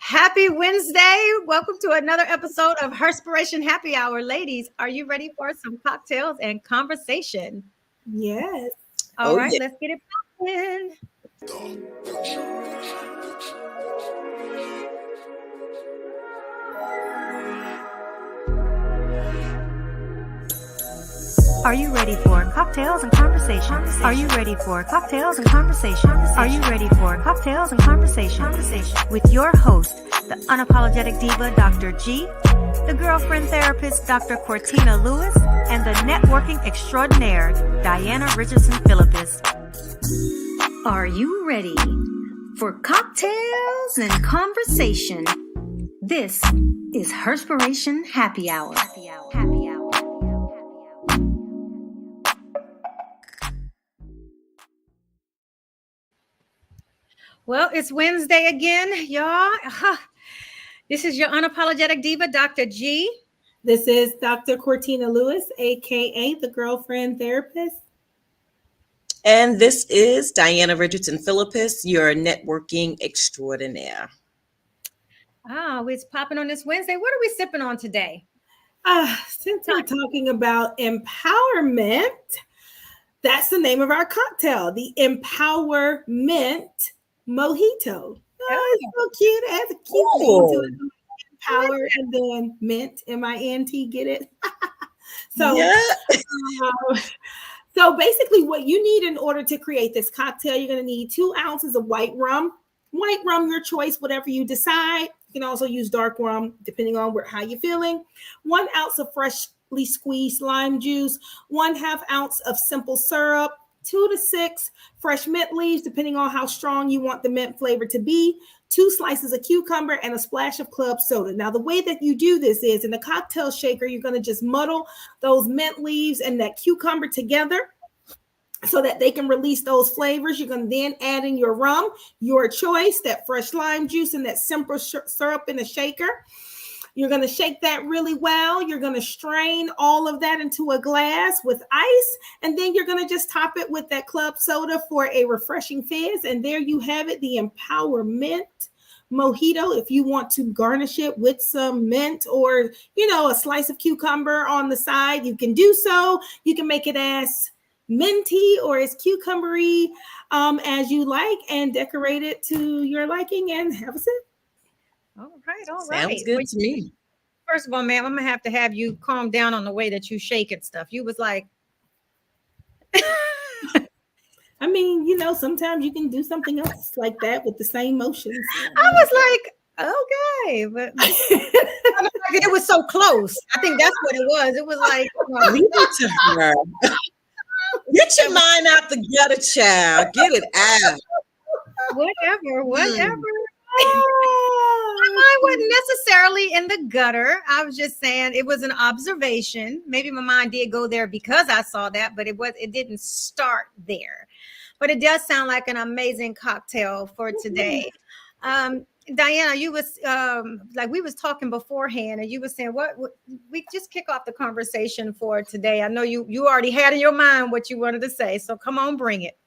Happy Wednesday. Welcome to another episode of Herspiration Happy Hour. Ladies, are you ready for some cocktails and conversation? Yes. All right, let's get it poppin'. Are you ready for cocktails and conversations? Are you ready for cocktails and conversations? Are you ready for cocktails and conversations? With your host, the unapologetic diva, Dr. G, the girlfriend therapist, Dr. Cortina Lewis, and the networking extraordinaire, Diana Richardson Philippus. Are you ready for cocktails and conversation? This is Herspiration Happy Hour. Happy Hour. Happy Hour. Well, it's Wednesday again, y'all. This is your unapologetic diva, Dr. G. This is Dr. Cortina Lewis, aka the girlfriend therapist. And this is Diana Richardson Philippus, your networking extraordinaire. It's popping on this Wednesday. What are we sipping on today? Since we're talking about empowerment, that's the name of our cocktail, the Empowerment Mojito. Oh, it's so cute. It has a cute thing to it. Empower and then mint, M-I-N-T, get it? So basically what you need in order to create this cocktail, you're going to need 2 ounces of white rum. White rum, your choice, whatever you decide. You can also use dark rum, depending on how you're feeling. 1 ounce of freshly squeezed lime juice, 1/2 ounce of simple syrup, 2 to 6 fresh mint leaves, depending on how strong you want the mint flavor to be, 2 slices of cucumber, and a splash of club soda. Now, the way that you do this is in the cocktail shaker, you're going to just muddle those mint leaves and that cucumber together so that they can release those flavors. You're going to then add in your rum, your choice, that fresh lime juice, and that simple syrup in the shaker. You're going to shake that really well. You're going to strain all of that into a glass with ice. And then you're going to just top it with that club soda for a refreshing fizz. And there you have it, the Empowerment Mojito. If you want to garnish it with some mint or, a slice of cucumber on the side, you can do so. You can make it as minty or as cucumbery as you like and decorate it to your liking and have a sip. All right. Sounds good to me. First of all, ma'am, I'm going to have you calm down on the way that you shake and stuff. You was like... I mean, sometimes you can do something else like that with the same motions. I was like, okay, but it was so close. I think that's what it was. It was like... Leave it to her. Get your mind out the gutter, child. Get it out. Whatever. My mind wasn't necessarily in the gutter. I was just saying it was an observation. Maybe my mind did go there because I saw that, but it didn't start there. But it does sound like an amazing cocktail for today. Diana, you was we was talking beforehand, and you were saying what we just kick off the conversation for today. I know you already had in your mind what you wanted to say, so come on, bring it.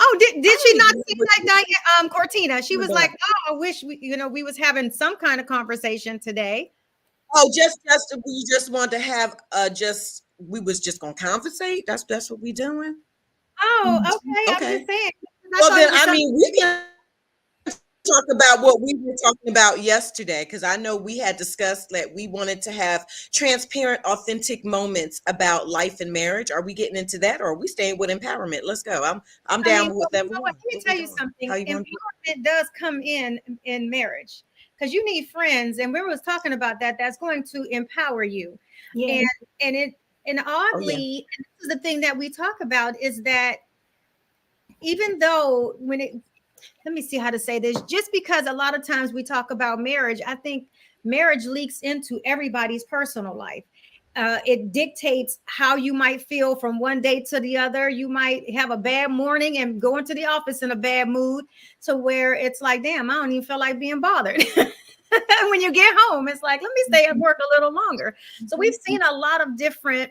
Oh, did she not seem like Diana, Cortina? She was like, "Oh, I wish we was having some kind of conversation today." Oh, we just wanted to have we was just gonna conversate. That's what we doing. Oh, okay. I'm just saying. Well, then we can talk about what we were talking about yesterday, because I know we had discussed that we wanted to have transparent, authentic moments about life and marriage. Are we getting into that, or are we staying with empowerment? Let's go. I'm down with that. Let me tell you something. Empowerment does come in marriage, because you need friends, and we was talking about that. That's going to empower you, and oddly, and this is the thing that we talk about is that even though let me see how to say this, just because a lot of times we talk about marriage, I think marriage leaks into everybody's personal life. It dictates how you might feel from one day to the other. You might have a bad morning and go into the office in a bad mood, to where it's like, damn, I don't even feel like being bothered. When you get home, it's like, let me stay at work a little longer. So we've seen a lot of different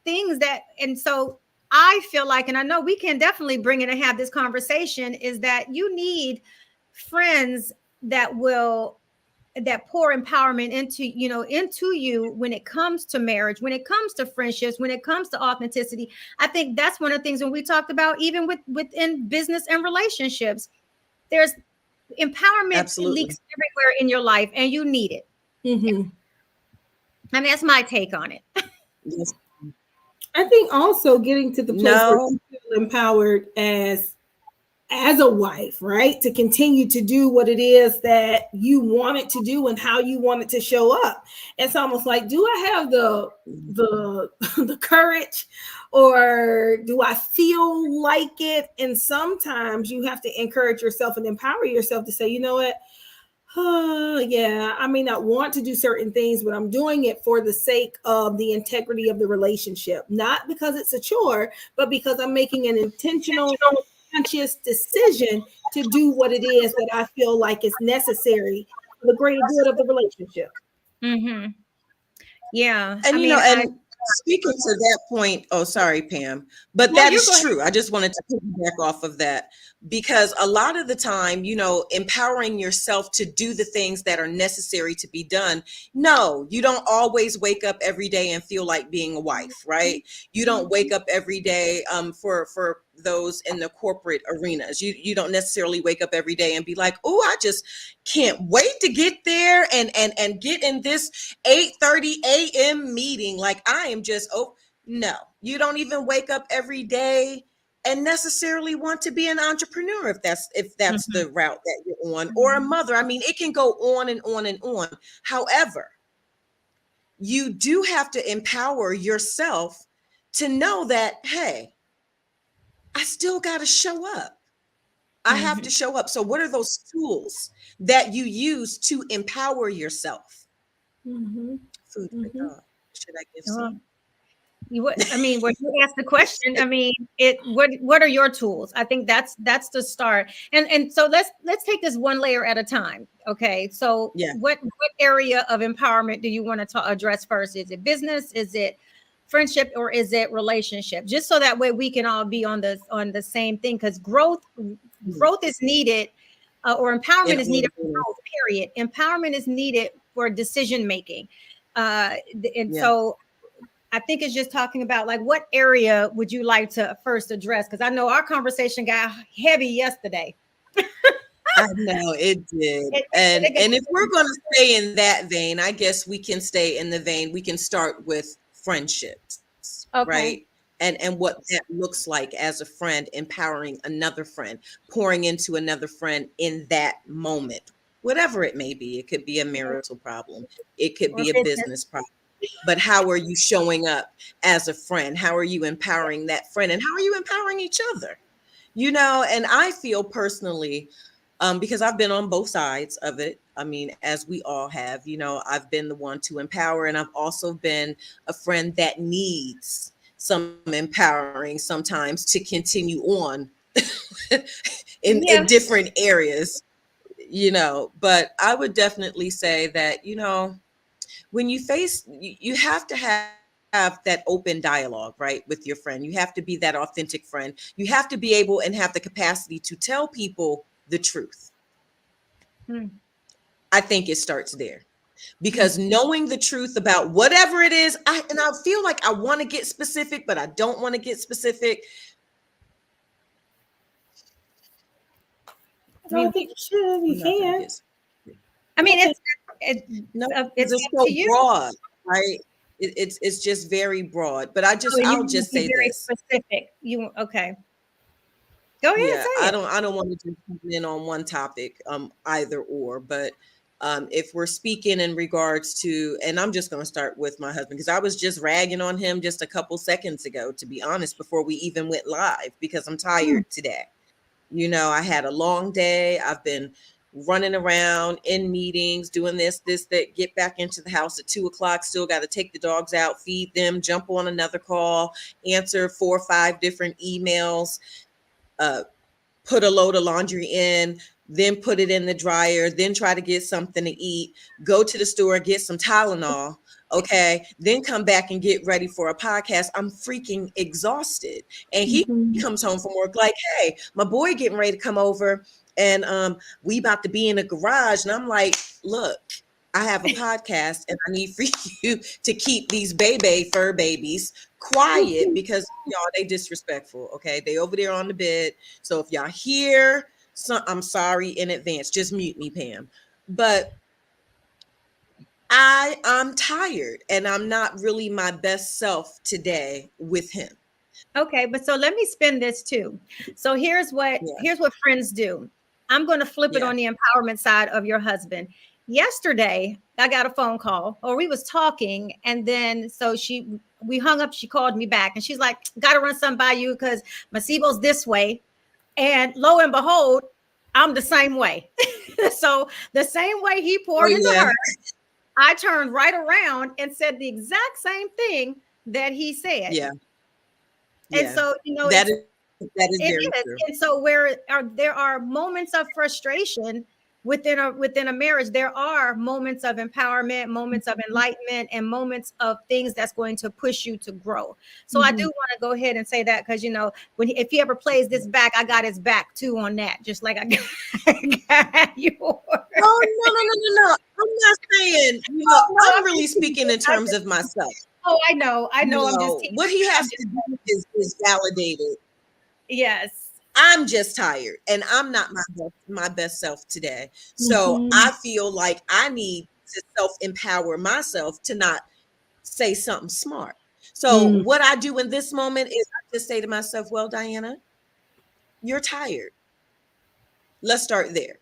things and so I feel like, and I know we can definitely bring in and have this conversation, is that you need friends that pour empowerment into you when it comes to marriage, when it comes to friendships, when it comes to authenticity. I think that's one of the things when we talked about, even within business and relationships, there's empowerment leaks everywhere in your life, and you need it. Mm-hmm. I mean, that's my take on it. Yes. I think also getting to the place where you feel empowered as a wife, right? To continue to do what it is that you want it to do and how you want it to show up. It's almost like, do I have the courage, or do I feel like it? And sometimes you have to encourage yourself and empower yourself to say, you know what? Yeah, I may not want to do certain things, but I'm doing it for the sake of the integrity of the relationship, not because it's a chore, but because I'm making an intentional, conscious decision to do what it is that I feel like is necessary for the greater good of the relationship. Mm-hmm. Yeah. And speaking to that point, oh, sorry, Pam, but that is true. I just wanted to piggyback off of that, because a lot of the time, empowering yourself to do the things that are necessary to be done. No, you don't always wake up every day and feel like being a wife, right? You don't wake up every day for those in the corporate arenas. You don't necessarily wake up every day and be like, oh, I just can't wait to get there and get in this 8:30 a.m. meeting. Like, I am just, no, you don't even wake up every day and necessarily want to be an entrepreneur if that's mm-hmm. the route that you're on, or a mother. I mean, it can go on and on and on. However, you do have to empower yourself to know that, hey, I still got to show up. I have to show up. So what are those tools that you use to empower yourself? Mm-hmm. Food for thought. Should I give some? When you ask the question, what are your tools? I think that's the start. And so let's take this one layer at a time. Okay. So what area of empowerment do you want to address first? Is it business? Is it friendship, or is it relationship? Just so that way we can all be on the same thing, because growth is needed, or empowerment is needed for growth, period. Empowerment is needed for decision making. So I think it's just talking about, like, what area would you like to first address? Because I know our conversation got heavy yesterday. I know it did. And if we're going to stay in that vein, I guess we can stay in the vein. We can start with friendships, right? And what that looks like as a friend, empowering another friend, pouring into another friend in that moment, whatever it may be. It could be a marital problem. It could be a business problem. But how are you showing up as a friend? How are you empowering that friend? And how are you empowering each other? And I feel personally, because I've been on both sides of it. I mean, as we all have, I've been the one to empower, and I've also been a friend that needs some empowering sometimes to continue on in different areas, but I would definitely say that, when you have to have that open dialogue, right, with your friend. You have to be that authentic friend. You have to be able and have the capacity to tell people the truth. I think it starts there, because knowing the truth about whatever it is, I feel like I want to get specific, but I don't want to get specific. I don't think you should. You can. It's so broad, right? It's just very broad. But I'll just say very this. Specific. Okay. Go ahead. Yeah, I don't want to just come in on one topic, either or. But if we're speaking in regards to, and I'm just going to start with my husband, because I was just ragging on him just a couple seconds ago, to be honest, before we even went live, because I'm tired today. I had a long day. I've been running around in meetings, doing this, that, get back into the house at 2:00. Still got to take the dogs out, feed them, jump on another call, answer 4 or 5 different emails, put a load of laundry in, then put it in the dryer, then try to get something to eat, go to the store, get some Tylenol, okay, then come back and get ready for a podcast. I'm freaking exhausted. And he comes home from work like, hey, my boy getting ready to come over, and we about to be in the garage. And I'm like, look, I have a podcast and I need for you to keep these fur babies quiet because y'all, they disrespectful. Okay. They over there on the bed. So if y'all hear I'm sorry in advance, just mute me, Pam. But I'm tired and I'm not really my best self today with him. Okay, but so let me spin this too. So here's what friends do. I'm going to flip it on the empowerment side of your husband. Yesterday, I got a phone call, or we was talking, and then so we hung up. She called me back, and she's like, "Got to run something by you because my SIBO's this way." And lo and behold, I'm the same way. So the same way he poured into her, I turned right around and said the exact same thing that he said. Yeah. And so, that is very true. And so there are moments of frustration within a marriage. There are moments of empowerment, moments of enlightenment, and moments of things that's going to push you to grow. So I do want to go ahead and say that, because if he ever plays this back, I got his back too on that, just like I got yours. Oh no! I'm not saying. I'm really speaking in terms of myself. Oh, I know. I'm just teasing. What he has to do is validated. Yes. I'm just tired and I'm not my best self today. So I feel like I need to self-empower myself to not say something smart. So what I do in this moment is I just say to myself, well, Diana, you're tired. Let's start there.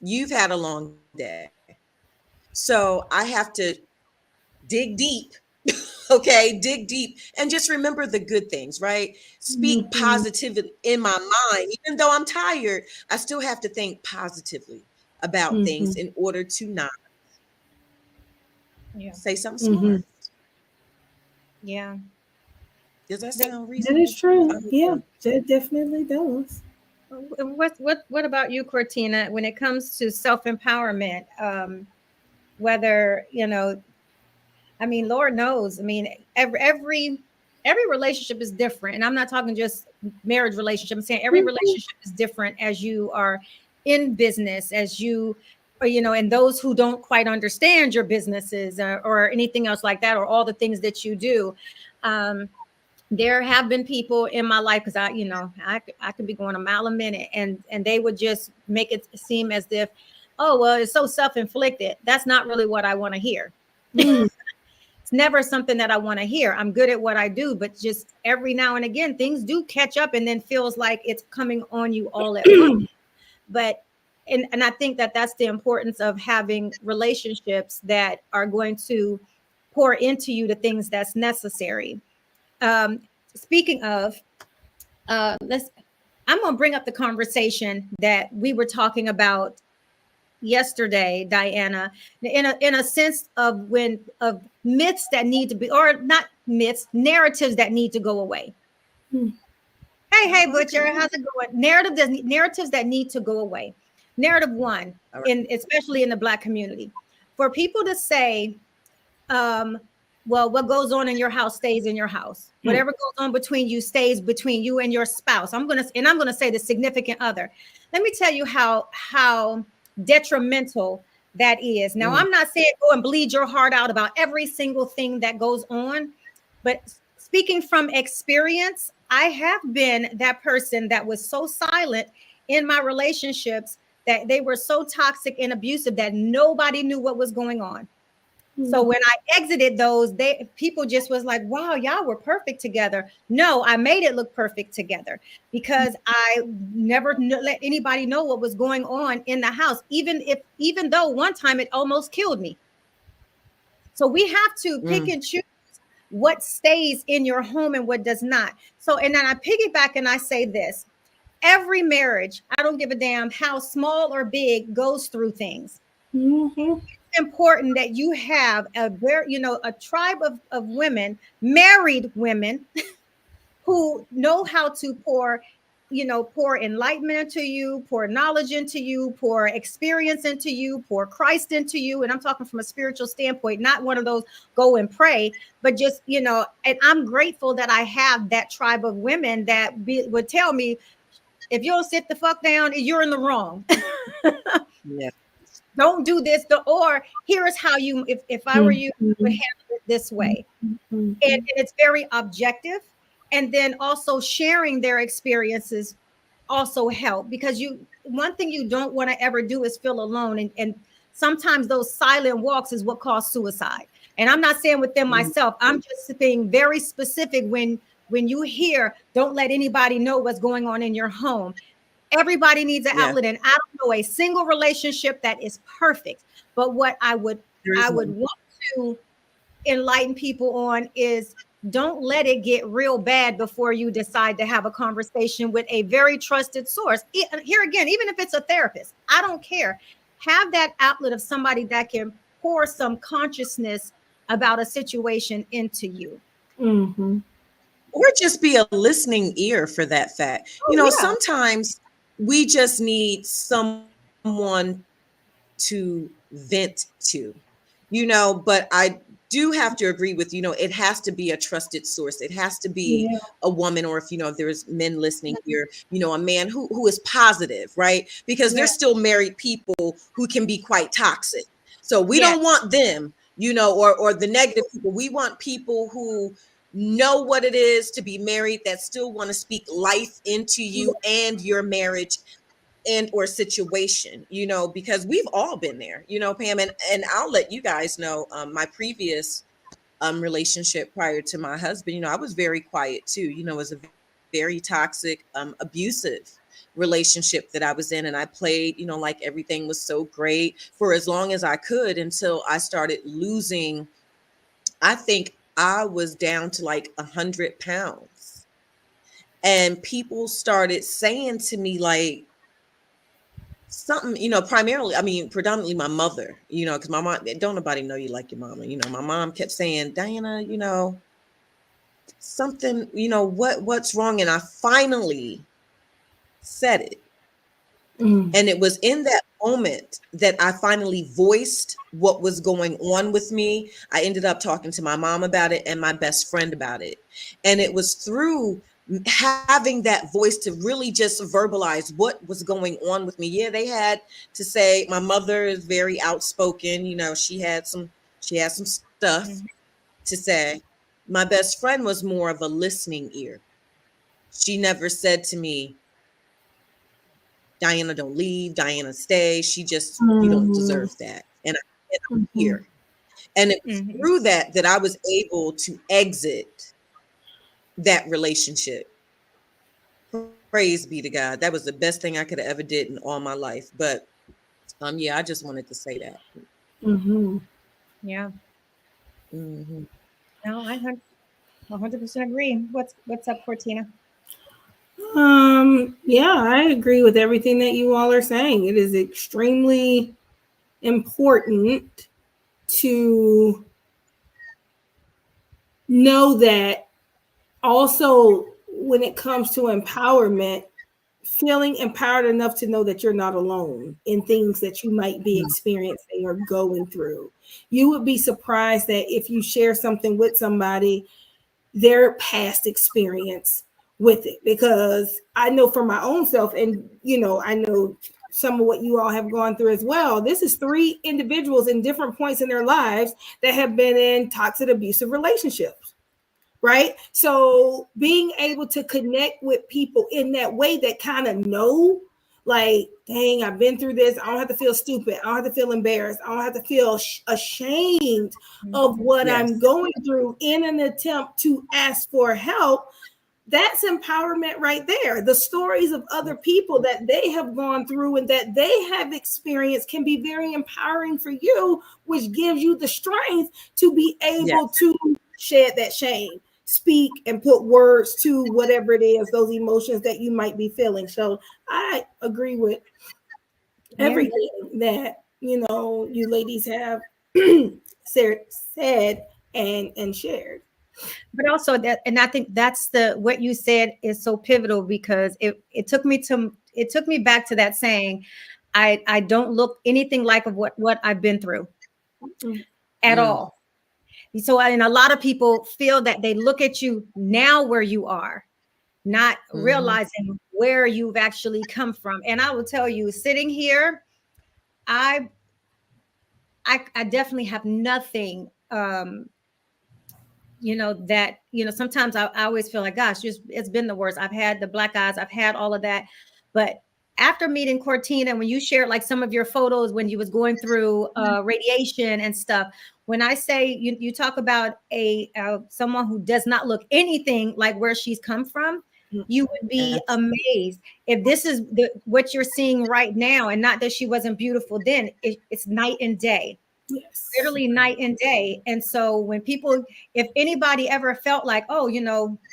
You've had a long day. So I have to dig deep. Okay, dig deep and just remember the good things, right? Speak positively in my mind. Even though I'm tired, I still have to think positively about things in order to not say something smart. Yeah. Does that sound reasonable? That is true. Yeah, that definitely does. What about you, Cortina, when it comes to self-empowerment? Whether, I mean, Lord knows, I mean, every relationship is different. And I'm not talking just marriage relationship. I'm saying every relationship is different as you are in business, as you, and those who don't quite understand your businesses or anything else like that, or all the things that you do. There have been people in my life, because I could be going a mile a minute, and they would just make it seem as if, oh, well, it's so self-inflicted. That's not really what I want to hear. It's never something that I want to hear. I'm good at what I do, but just every now and again, things do catch up and then feels like it's coming on you all at once. But, and I think that that's the importance of having relationships that are going to pour into you the things that's necessary. Speaking of, I'm going to bring up the conversation that we were talking about yesterday, Diana, in a sense of myths that need to be, or not myths, narratives that need to go away. Hey, Butcher, how's it going? Narratives that need to go away. Narrative one, especially in the Black community, for people to say, well, what goes on in your house stays in your house. Whatever goes on between you stays between you and your spouse. I'm gonna say the significant other. Let me tell you how detrimental that is. Now, I'm not saying go and bleed your heart out about every single thing that goes on, but speaking from experience, I have been that person that was so silent in my relationships that they were so toxic and abusive that nobody knew what was going on. So when I exited those, people just was like, wow, y'all were perfect together. No, I made it look perfect together because I never let anybody know what was going on in the house, even though one time it almost killed me. So we have to pick and choose what stays in your home and what does not. So, and then I piggyback and I say this, every marriage, I don't give a damn how small or big, goes through things. It's important that you have a tribe of women, married women, who know how to pour pour enlightenment into you, pour knowledge into you, pour experience into you, pour Christ into you. And I'm talking from a spiritual standpoint, not one of those go and pray, but just, and I'm grateful that I have that tribe of women that would tell me, if you don't sit the fuck down, you're in the wrong. Yeah. Don't do this. Or here is how you, if I were you, would handle it this way. And it's very objective. And then also sharing their experiences also help, because one thing you don't want to ever do is feel alone. And sometimes those silent walks is what cause suicide. And I'm not saying within myself, I'm just being very specific. When you hear, don't let anybody know what's going on in your home. Everybody needs an outlet, and I don't know a single relationship that is perfect. But what I would want to enlighten people on is, don't let it get real bad before you decide to have a conversation with a very trusted source. Here again, even if it's a therapist, I don't care. Have that outlet of somebody that can pour some consciousness about a situation into you. Or just be a listening ear for that fact. Sometimes we just need someone to vent to, but I do have to agree with, it has to be a trusted source. It has to be a woman, or if there's men listening here, a man who is positive, right? Because there's still married people who can be quite toxic. So we don't want them, or the negative people. We want people who know what it is to be married, that still want to speak life into you and your marriage and or situation, because we've all been there, Pam, and I'll let you guys know, my previous relationship prior to my husband, I was very quiet too. It was a very toxic, abusive relationship that I was in, and I played, like everything was so great for as long as I could, until I started losing. I think I was down to like 100 pounds, and people started saying to me like, something, predominantly my mother, because my mom, don't nobody know you like your mama. My mom kept saying, Diana, something, what's wrong? And I finally said it. And it was in that moment that I finally voiced what was going on with me. I ended up talking to my mom about it and my best friend about it. And it was through having that voice to really just verbalize what was going on with me. Yeah, they had to say, my mother is very outspoken. She had some stuff to say. My best friend was more of a listening ear. She never said to me, Diana, don't leave. Diana, stay. She just, you don't deserve that. And I'm here. And it was through that I was able to exit that relationship. Praise be to God. That was the best thing I could have ever did in all my life. But I just wanted to say that. Yeah. No, I 100% agree. What's up, Cortina? I agree with everything that you all are saying. It is extremely important to know that also when it comes to empowerment, feeling empowered enough to know that you're not alone in things that you might be experiencing or going through. You would be surprised that if you share something with somebody, their past experience with it, because I know for my own self, and I know some of what you all have gone through as well. This is 3 individuals in different points in their lives that have been in toxic, abusive relationships, right? So being able to connect with people in that way that kind of know, like, dang, I've been through this. I don't have to feel stupid. I don't have to feel embarrassed. I don't have to feel ashamed of what I'm going through in an attempt to ask for help. That's empowerment right there. The stories of other people that they have gone through and that they have experienced can be very empowering for you, which gives you the strength to be able to shed that shame, speak and put words to whatever it is, those emotions that you might be feeling. So I agree with everything that, you ladies have said and shared. But also that, and I think that's what you said is so pivotal, because it took me back to that saying, I don't look anything like of what I've been through at all. So, and a lot of people feel that they look at you now where you are, not realizing where you've actually come from. And I will tell you, sitting here, I definitely have nothing, that, sometimes I always feel like, gosh, it's been the worst. I've had the black eyes, I've had all of that. But after meeting Cortina, when you shared like some of your photos when you was going through radiation and stuff, when I say you talk about someone who does not look anything like where she's come from, you would be amazed if this is what you're seeing right now. And not that she wasn't beautiful then, it's night and day. Yes. Literally night and day. And so when people, if anybody ever felt like, oh,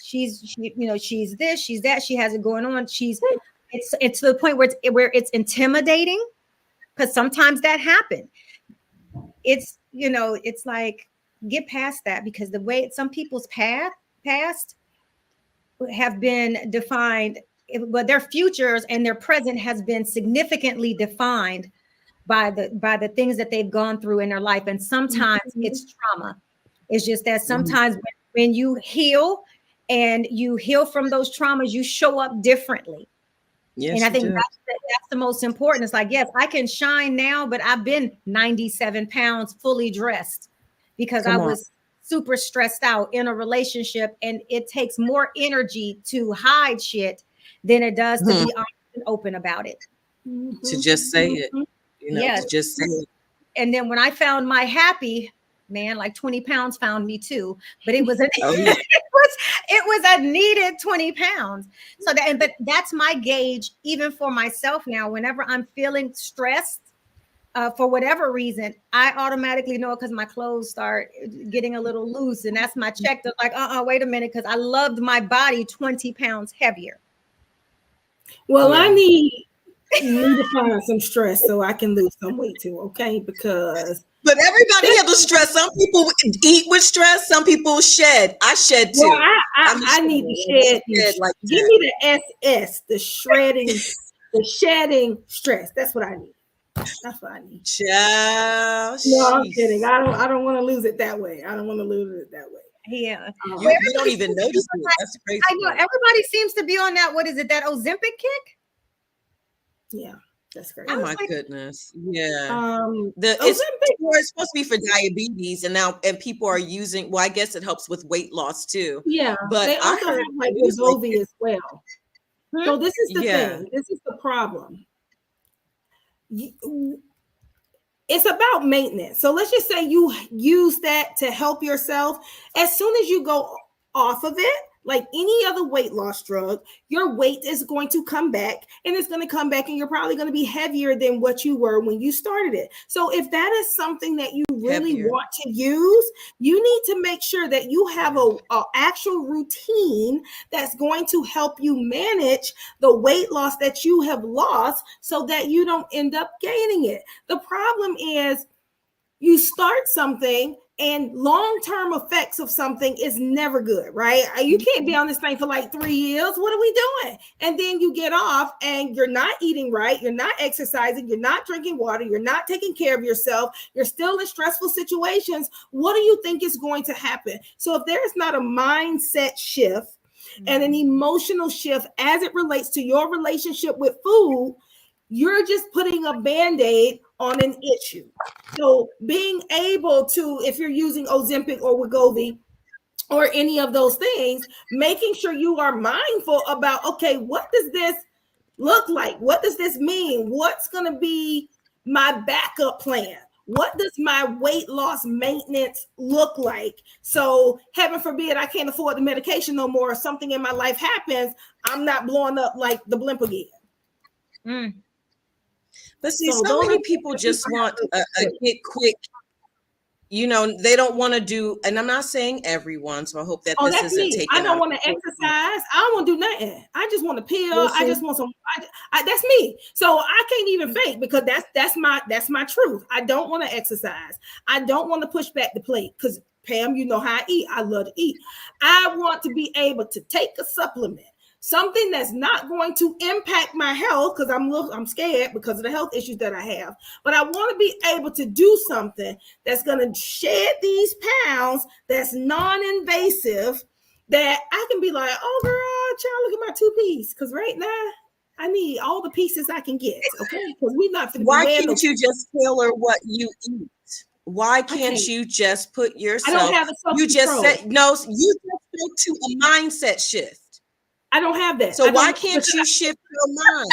she's this, she's that, she has it going on, it's to the point where it's intimidating, because sometimes that happens. It's it's like, get past that, because the way some people's past have been defined, but their futures and their present has been significantly defined by the things that they've gone through in their life. And sometimes it's trauma. It's just that sometimes when you heal and you heal from those traumas, you show up differently. Yes, and I think that's the most important. It's like, yes, I can shine now, but I've been 97 pounds fully dressed because I was super stressed out in a relationship, and it takes more energy to hide shit than it does to be honest and open about it. To just say it. To just say it. And then when I found my happy, man, like 20 pounds found me too, but it was it was a needed 20 pounds. So but that's my gauge, even for myself now. Whenever I'm feeling stressed, for whatever reason, I automatically know it, because my clothes start getting a little loose, and that's my check. That's like, wait a minute, because I loved my body 20 pounds heavier. Well, I need to find some stress so I can lose some weight too, okay? But everybody handles stress. Some people eat with stress. Some people shed. I shed too. Well, I need to shed. Give me the SS, the shedding stress. That's what I need. That's what I need. Child, no, I'm kidding. I don't want to lose it that way. Yeah. You don't even notice it. That's crazy. I know everybody seems to be on that. What is it? That Ozempic kick? Yeah. That's great. Oh my goodness. Yeah. It's supposed to be for diabetes, and people are using, well, I guess it helps with weight loss too. Yeah. But they also have like Wegovy as well. So this is the thing. This is the problem. It's about maintenance. So let's just say you use that to help yourself. As soon as you go off of it, like any other weight loss drug, your weight is going to come back, and it's going to come back, and you're probably going to be heavier than what you were when you started it. So if that is something that you really want to use, you need to make sure that you have a actual routine that's going to help you manage the weight loss that you have lost, so that you don't end up gaining it. The problem is you start something, and long-term effects of something is never good, right? You can't be on this thing for like 3 years. What are we doing? And then you get off, and you're not eating right. You're not exercising. You're not drinking water. You're not taking care of yourself. You're still in stressful situations. What do you think is going to happen? So if there is not a mindset shift and an emotional shift as it relates to your relationship with food, you're just putting a Band-Aid on an issue. So being able to, if you're using Ozempic or Wegovy or any of those things, making sure you are mindful about, okay, what does this look like? What does this mean? What's going to be my backup plan? What does my weight loss maintenance look like? So heaven forbid I can't afford the medication no more, or something in my life happens, I'm not blowing up like the blimp again. But see, so many people just want a get quick, they don't want to do, and I'm not saying everyone, so I hope that this isn't taken. I don't want to exercise. I don't want to do nothing. I just want a pill. Listen. I just want some. That's me. So I can't even fake, because that's my truth. I don't want to exercise. I don't want to push back the plate, because Pam, you know how I eat. I love to eat. I want to be able to take a supplement, something that's not going to impact my health, because I'm scared because of the health issues that I have. But I want to be able to do something that's going to shed these pounds, that's non-invasive, that I can be like, oh girl, child, look at my 2-piece. Because right now, I need all the pieces I can get. Okay, because we're not. Why can't you just tailor what you eat? Why can't you just put yourself? I don't have a you just said no. You just spoke to a mindset shift. I don't have that. So why can't you shift your mind?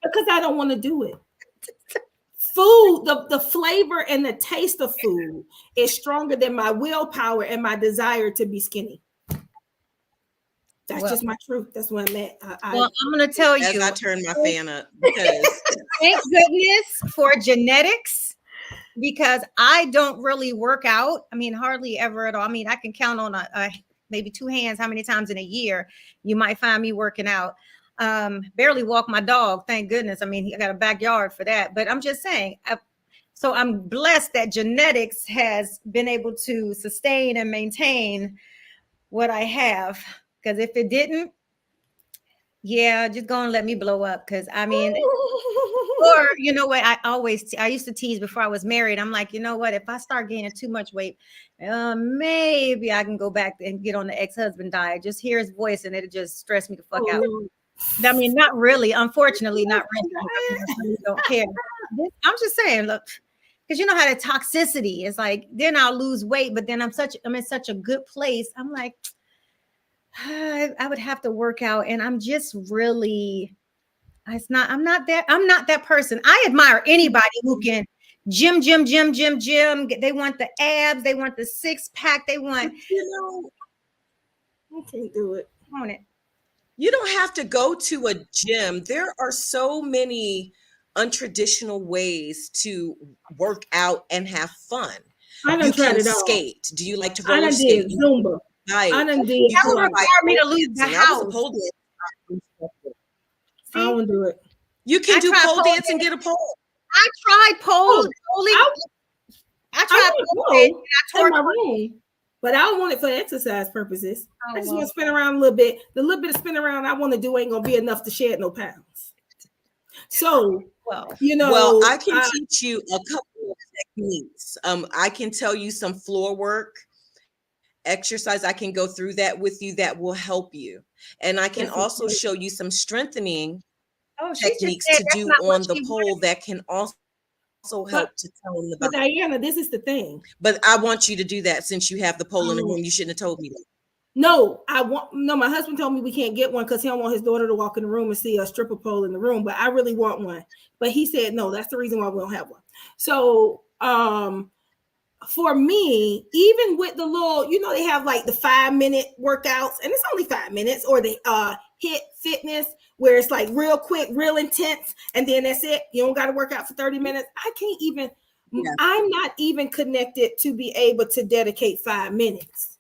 Because I don't want to do it. Food, the flavor and the taste of food is stronger than my willpower and my desire to be skinny. That's just my truth. That's what I'm at. I'm going to tell you. As I turn my fan up. Because thank goodness for genetics, because I don't really work out. I mean, hardly ever at all. I mean, I can count on maybe 2 hands how many times in a year you might find me working out. Barely walk my dog, thank goodness. I mean, I got a backyard for that. But I'm just saying, so I'm blessed that genetics has been able to sustain and maintain what I have. Because if it didn't, yeah, just go and let me blow up. Because I mean, or you know what? I used to tease before I was married. I'm like, you know what? If I start gaining too much weight, maybe I can go back and get on the ex-husband diet. Just hear his voice and it'll just stress me the fuck out. I mean, not really. Unfortunately, not really. I really don't care. I'm just saying, look, because you know how the toxicity is like. Then I'll lose weight, but then I'm in such a good place. I'm like, I would have to work out, and I'm just really. I'm not that person. I admire anybody who can gym. They want the abs, they want the 6-pack, they want. I can't do it. On it. You don't have to go to a gym. There are so many untraditional ways to work out and have fun. You can skate. Do you like to roller skate? Zumba. Right. I done did. That would require me to leave the house. I won't do it. You can do pole dance and get a pole. I tried pole. I tried pole dance. I tore my room, but I don't want it for exercise purposes. I just want to spin around a little bit. The little bit of spin around I want to do ain't gonna be enough to shed no pounds. So, I can teach you a couple of techniques. I can tell you some floor work. Exercise, I can go through that with you that will help you. And I can also show you some strengthening techniques to do on the pole that can also help to tone the body. But Diana, this is the thing. But I want you to do that since you have the pole in the room. You shouldn't have told me that. No, my husband told me we can't get one because he don't want his daughter to walk in the room and see a stripper pole in the room. But I really want one. But he said no, that's the reason why we don't have one. So for me, even with the little, they have like the 5-minute workouts, and it's only 5 minutes, or the HIIT fitness, where it's like real quick, real intense, and then that's it. You don't got to work out for 30 minutes. I can't even, I'm not even connected to be able to dedicate 5 minutes.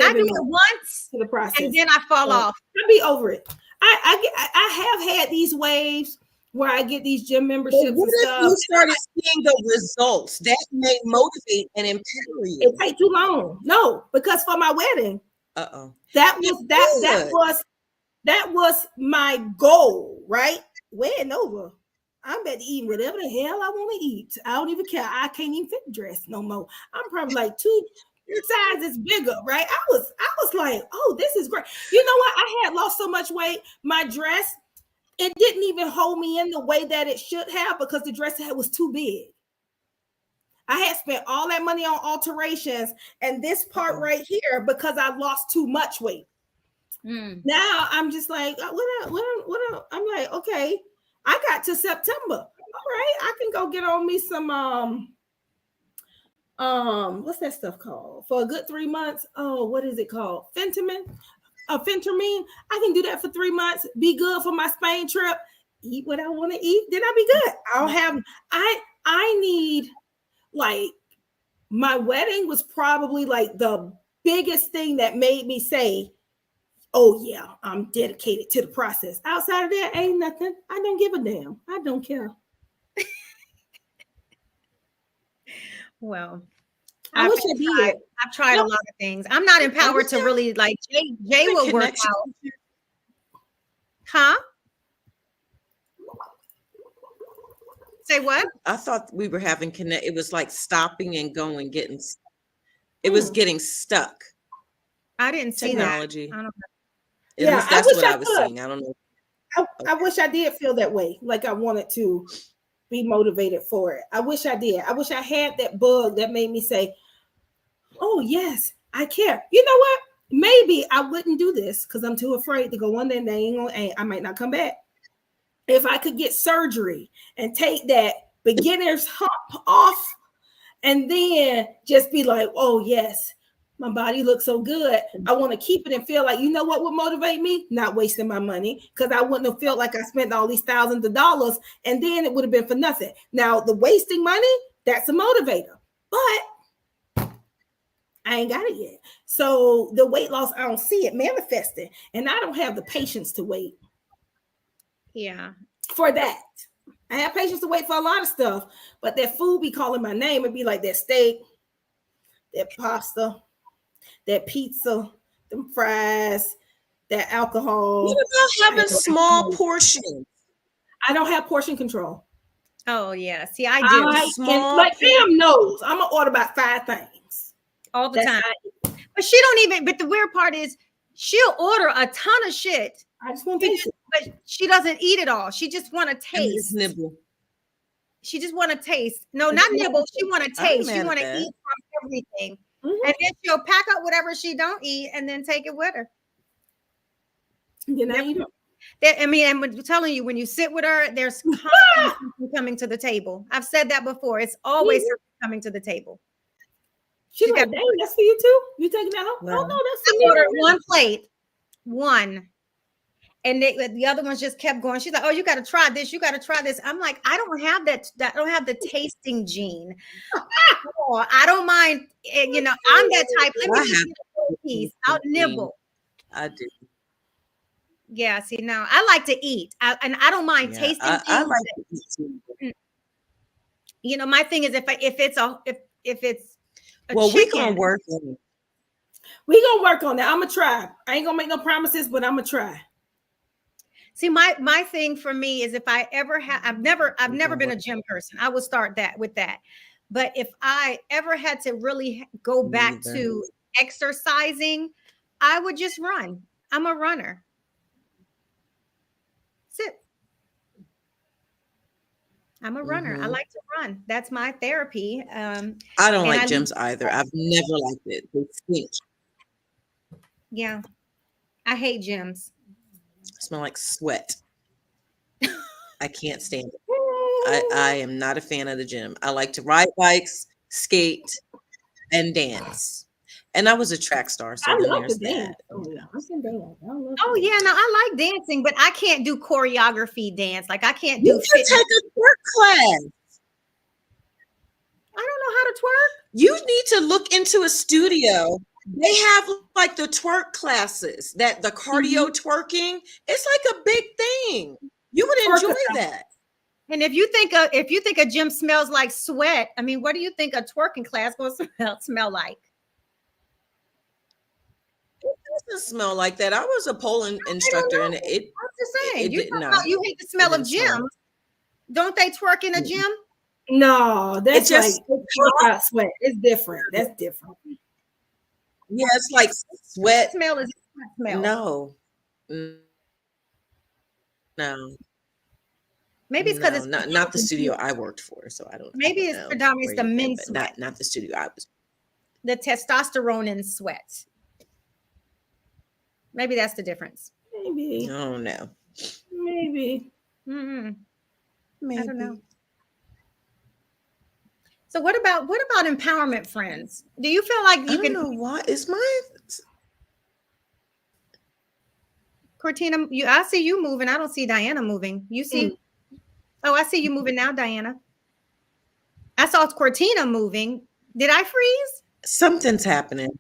I do it once to the process, and then I fall off. I'll be over it. I have had these waves where I get these gym memberships and stuff. You started seeing the results that may motivate and empower you. It takes too long. No, because for my wedding, that was my goal, right? Wedding over. I'm about to eat whatever the hell I want to eat. I don't even care. I can't even fit the dress no more. I'm probably like 2 sizes bigger, right? I was like, oh, this is great. You know what? I had lost so much weight. My dress, it didn't even hold me in the way that it should have because the dress was too big. I had spent all that money on alterations and this part right here because I lost too much weight. Now I'm just like, what? I'm like, okay, I got to September. All right, I can go get on me some what's that stuff called? For a good 3 months. Oh, what is it called? Phentermine. Phentermine. I can do that for 3 months. Be good for my Spain trip. Eat what I want to eat. Then I'll be good. I need, like, my wedding was probably like the biggest thing that made me say, oh yeah, I'm dedicated to the process. Outside of that, ain't nothing. I don't give a damn. I don't care. Well, I wish I did. I've tried a lot of things. I'm not empowered to really like Jay will work out. Huh? Say what? I thought we were having connect. It was like stopping and going, getting. It was getting stuck. I didn't see technology. That. I don't know. At least that's what I was seeing. I don't know. I wish I did feel that way. Like I wanted to be motivated for it. I wish I did. I wish I had that bug that made me say, oh yes, I care. You know what? Maybe I wouldn't do this because I'm too afraid to go one day and they ain't gonna, I might not come back. If I could get surgery and take that beginner's hump off and then just be like, oh yes, my body looks so good. I want to keep it and feel like, you know what would motivate me? Not wasting my money, because I wouldn't have felt like I spent all these thousands of dollars and then it would have been for nothing. Now, the wasting money, that's a motivator, but I ain't got it yet. So the weight loss, I don't see it manifesting, and I don't have the patience to wait. Yeah. For that. I have patience to wait for a lot of stuff, but that food be calling my name. It'd be like that steak, that pasta, that pizza, them fries, that alcohol. What about having small portions? I don't have portion control. Oh yeah. See, I do. Small. Like Pam knows, I'm gonna order about 5 things all the time. But she don't even. But the weird part is, she'll order a ton of shit. I just want to taste it. But she doesn't eat it all. She just want to taste. Nibble. She just want to taste. No, not nibble. She want to taste. She want to eat from everything. Mm-hmm. And then she'll pack up whatever she don't eat and then take it with her. You know, you don't. I mean, I'm telling you, when you sit with her, there's constantly coming to the table. I've said that before. It's always coming to the table. She's like, dang, that's for you too? You taking that home? Well, oh, no, that's for I ordered one plate. One. And the other ones just kept going. She's like, oh, you got to try this. You got to try this. I'm like, I don't have that. I don't have the tasting gene. I don't mind. You know, I'm that type. Let me just get a piece. I'll nibble. I do. Yeah. See, now I like to eat. And I don't mind tasting. I like to eat too. You know, my thing is if it's a well, chicken, we're going to work on it. We're going to work on that. I'm going to try. I ain't going to make no promises, but I'm going to try. See, my thing for me is if I ever have, I've never been a gym person. I will start with that. But if I ever had to really go back to exercising, I would just run. I'm a runner. Sit. I'm a runner. I like to run. That's my therapy. I don't like gyms either. I've never liked it. They stink. Yeah. I hate gyms. Smell like sweat. I can't stand it. I am not a fan of the gym. I like to ride bikes, skate, and dance. And I was a track star, so then there's that. Oh yeah, no, I like dancing, but I can't do choreography dance. Like I can't do. You can take a twerk class. I don't know how to twerk. You need to look into a studio. They have like the twerk classes, that the cardio twerking. It's like a big thing. You would enjoy that. And if you think a gym smells like sweat, I mean, what do you think a twerking class will smell like? It doesn't smell like that. I was a pole instructor, and it. I'm just saying. You hate the smell of gyms. Don't they twerk in a gym? No, that's just like sweat. It's different. That's different. Yeah, it's like sweat. Smell is smell. No. Maybe it's because it's not the studio I worked for, so I don't. Maybe it's predominantly the men's sweat, not the studio I was. The testosterone in sweat. Maybe that's the difference. Maybe. Oh no. Maybe. Mm-hmm. Maybe. I don't know. So what about empowerment friends? Do you feel like you can? I don't know why. Is my Cortina? I see you moving. I don't see Diana moving. You see? Oh, I see you moving now, Diana. I saw Cortina moving. Did I freeze? Something's happening.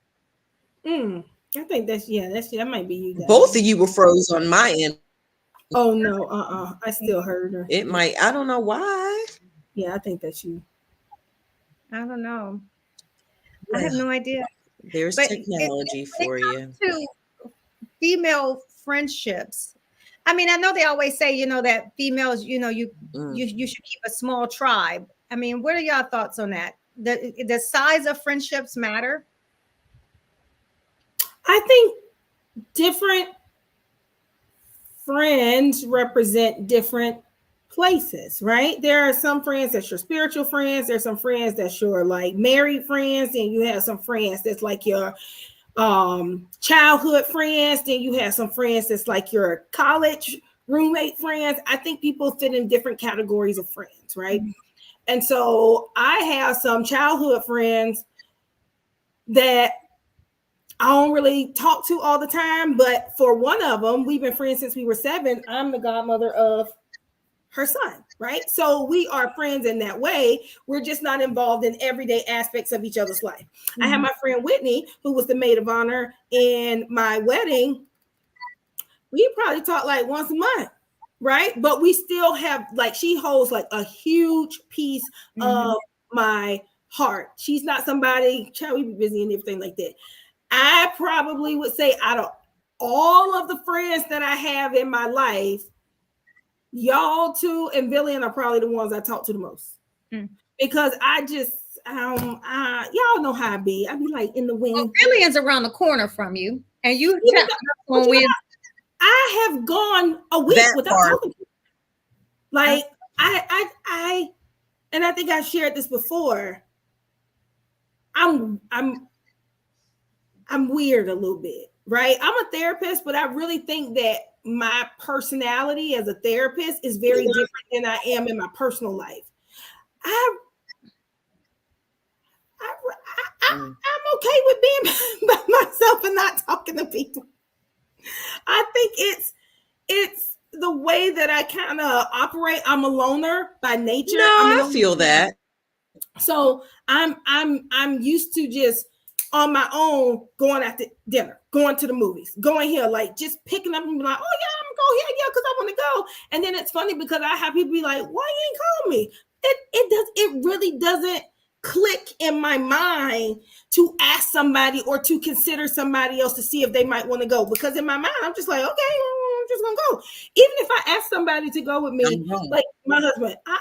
I think that might be you guys. Both of you were froze on my end. Oh no, I still heard her. It might. I don't know why. Yeah, I think that's you. I don't know. I have no idea. There's But technology for you. To female friendships, I mean, I know they always say, that females, you should keep a small tribe. I mean, what are y'all thoughts on that? The size of friendships matter? I think different friends represent different places, right? There are some friends that's your spiritual friends. There's some friends that's your like married friends, and you have some friends that's like your childhood friends. Then you have some friends that's like your college roommate friends. I think people fit in different categories of friends, right? Mm-hmm. And so I have some childhood friends that I don't really talk to all the time, but for one of them, we've been friends since we were 7. I'm the godmother of her son, right? So we are friends in that way. We're just not involved in everyday aspects of each other's life. Mm-hmm. I have my friend Whitney, who was the maid of honor in my wedding. We probably talk like once a month, right? But we still have, like, she holds like a huge piece of my heart. She's not somebody, child, we be busy and everything like that. I probably would say out of all of the friends that I have in my life, y'all two and Billion are probably the ones I talk to the most. Because I just, y'all know how I be. I be like in the wind. Well, Billion's around the corner from you. And I have gone a week without talking to you. Like, I and I think I shared this before. I'm weird a little bit, right? I'm a therapist, but I really think that my personality as a therapist is very different than I am in my personal life. I'm okay with being by myself and not talking to people. I think it's the way that I kind of operate. I'm a loner by nature. No, I feel that. So I'm used to just on my own going out to dinner, going to the movies, going here, like just picking up and be like, oh yeah, I'm gonna go here, yeah, because I want to go. And then it's funny because I have people be like, why you ain't call me? It really doesn't click in my mind to ask somebody or to consider somebody else to see if they might want to go. Because in my mind, I'm just like, okay, I'm just gonna go. Even if I ask somebody to go with me, like my husband, I'm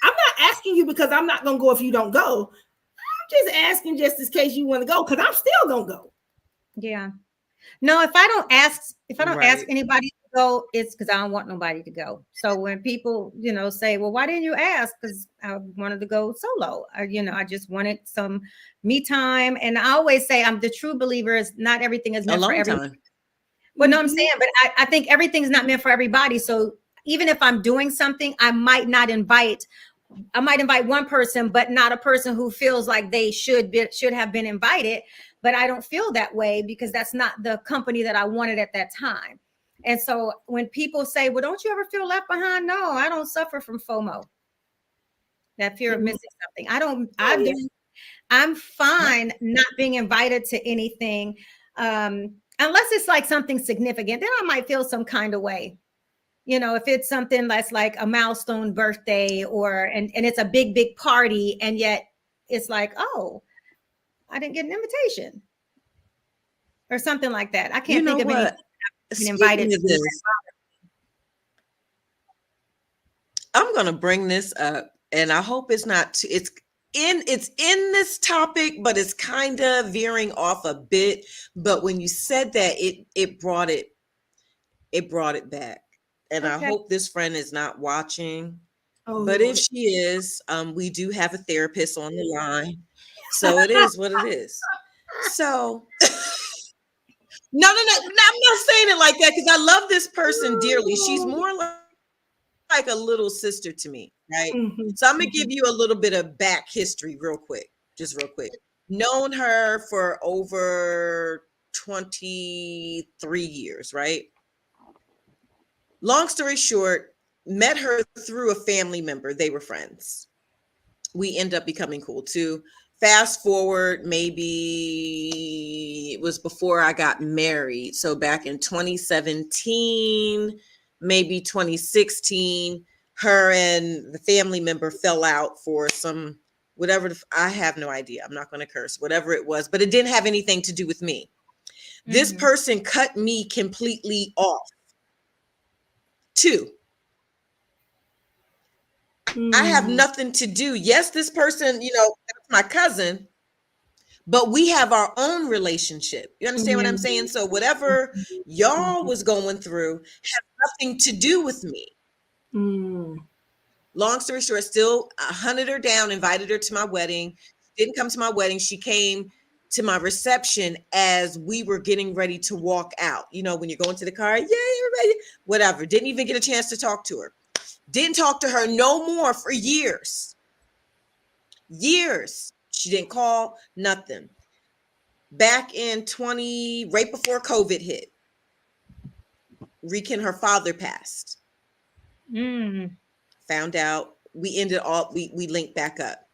not asking you because I'm not gonna go if you don't go. I'm just asking just in case you want to go, because I'm still gonna go. Yeah. No, if I don't ask anybody to go, it's because I don't want nobody to go. So when people, say, well, why didn't you ask? Because I wanted to go solo. I just wanted some me time. And I always say I'm the true believer is not everything is meant for everybody. Well, no, I'm saying, but I think everything's not meant for everybody. So even if I'm doing something, I might invite one person, but not a person who feels like they should have been invited. But I don't feel that way because that's not the company that I wanted at that time. And so when people say, well, don't you ever feel left behind? No, I don't suffer from FOMO. That fear of missing something. I'm fine not being invited to anything. Unless it's like something significant, then I might feel some kind of way. If it's something that's like a milestone birthday and it's a big, big party, and yet it's like, oh, I didn't get an invitation or something like that. I can't think of anything invited to this. I'm going to bring this up, and I hope it's not it's in this topic, but it's kind of veering off a bit. But when you said that, it brought it back. And okay. I hope this friend is not watching. But if she is, we do have a therapist on the line. So it is what it is. So no, I'm not saying it like that because I love this person dearly. She's more like a little sister to me, right? Mm-hmm. So I'm going to give you a little bit of back history real quick. Known her for over 23 years, right? Long story short, met her through a family member. They were friends. We end up becoming cool too. Fast forward, maybe it was before I got married. So back in 2017, maybe 2016, her and the family member fell out for some whatever. I have no idea. I'm not going to curse, whatever it was, but it didn't have anything to do with me. This person cut me completely off. 2. I have nothing to do. Yes, this person, that's my cousin, but we have our own relationship. You understand what I'm saying? So whatever y'all was going through has nothing to do with me. Long story short, still hunted her down, invited her to my wedding. Didn't come to my wedding. She came to my reception as we were getting ready to walk out. When you're going to the car, yay, everybody, whatever. Didn't even get a chance to talk to her. Didn't talk to her no more for years. Years. She didn't call, nothing. Back in right before COVID hit, Rican, her father passed. Found out. We linked back up.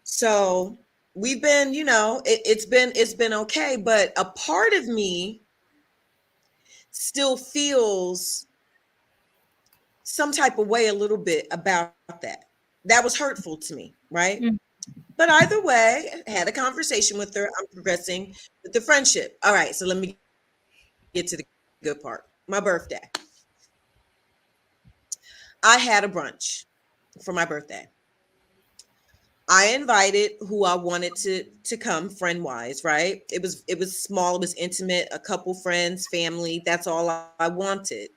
So we've been, it's been okay, but a part of me still feels some type of way a little bit about that. That was hurtful to me, right? But either way, I had a conversation with her. I'm progressing with the friendship. All right, so let me get to the good part. My birthday. I had a brunch for my birthday. I invited who I wanted to come friend-wise, right? It was small, it was intimate, a couple friends, family. That's all I wanted.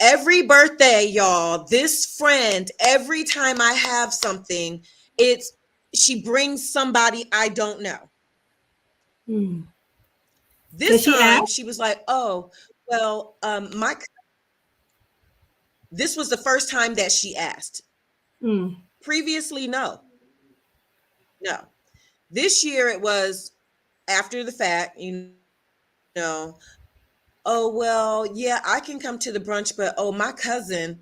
Every birthday, y'all, this friend, every time I have something, she brings somebody I don't know. This time she was like, oh, well, this was the first time that she asked. Previously, no. This year it was after the fact, oh, well, yeah, I can come to the brunch, but my cousin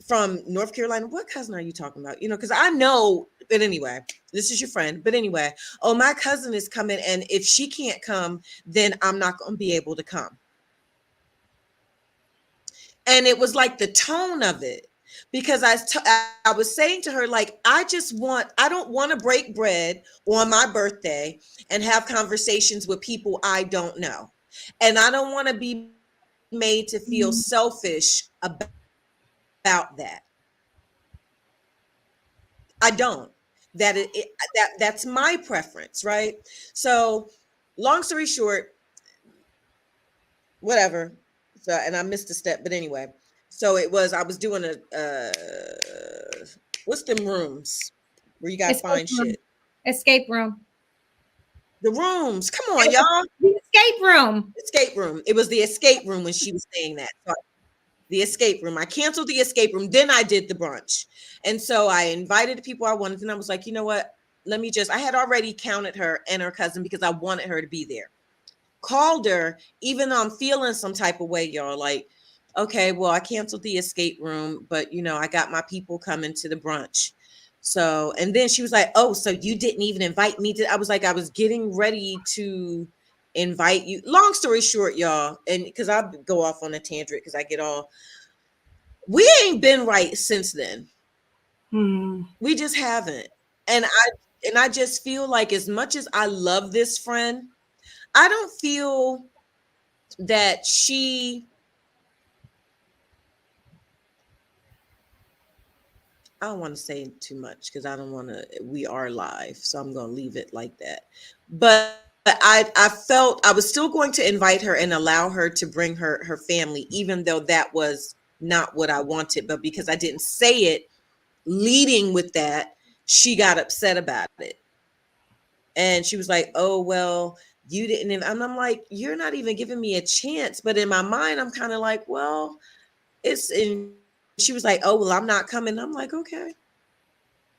from North Carolina, what cousin are you talking about? Because I know, but anyway, this is your friend. But anyway, my cousin is coming, and if she can't come, then I'm not going to be able to come. And it was like the tone of it, because I was saying to her, like, I don't want to break bread on my birthday and have conversations with people I don't know. And I don't want to be made to feel selfish about that. I don't. That's my preference, right? So, long story short, whatever. So, and I missed a step, but anyway. So I was doing what's them rooms where you gotta find shit? Escape room. The rooms. Come on, y'all. The escape room. Escape room. It was the escape room when she was saying that. So the escape room. I canceled the escape room. Then I did the brunch. And so I invited the people I wanted. And I was like, you know what? I had already counted her and her cousin because I wanted her to be there. Called her, even though I'm feeling some type of way, y'all. Like, okay, well, I canceled the escape room, but I got my people coming to the brunch. So, and then she was like, oh, so you didn't even invite me I was like, I was getting ready to invite you. Long story short, y'all, and because I go off on a tangent because I get we ain't been right since then. We just haven't. And I just feel like, as much as I love this friend, I don't feel that I don't want to say too much because I don't want to, we are live, so I'm going to leave it like that. But I felt I was still going to invite her and allow her to bring her family, even though that was not what I wanted. But because I didn't say it leading with that, she got upset about it. And she was like, oh, well, you didn't. And I'm like, you're not even giving me a chance. But in my mind, I'm kind of like, well, she was like, oh, well, I'm not coming. I'm like, okay.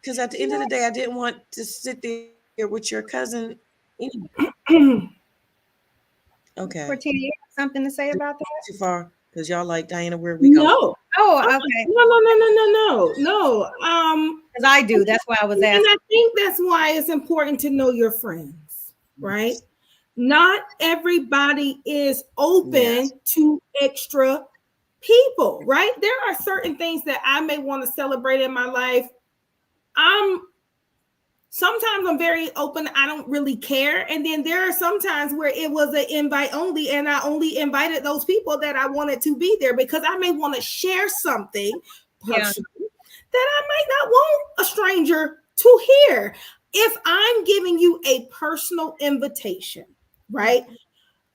Because at the end of the day, I didn't want to sit there with your cousin. Okay. Cortina, you have something to say about that? Too far? Because y'all like, Diana, where we go? No. Oh, okay. No. Because I do. That's why I was asking. And I think that's why it's important to know your friends, right? Not everybody is open to extra people, right? There are certain things that I may want to celebrate in my life. I'm Sometimes I'm very open. I don't really care. And then there are some times where it was an invite only, and I only invited those people that I wanted to be there, because I may want to share something personal that I might not want a stranger to hear. If I'm giving you a personal invitation, right?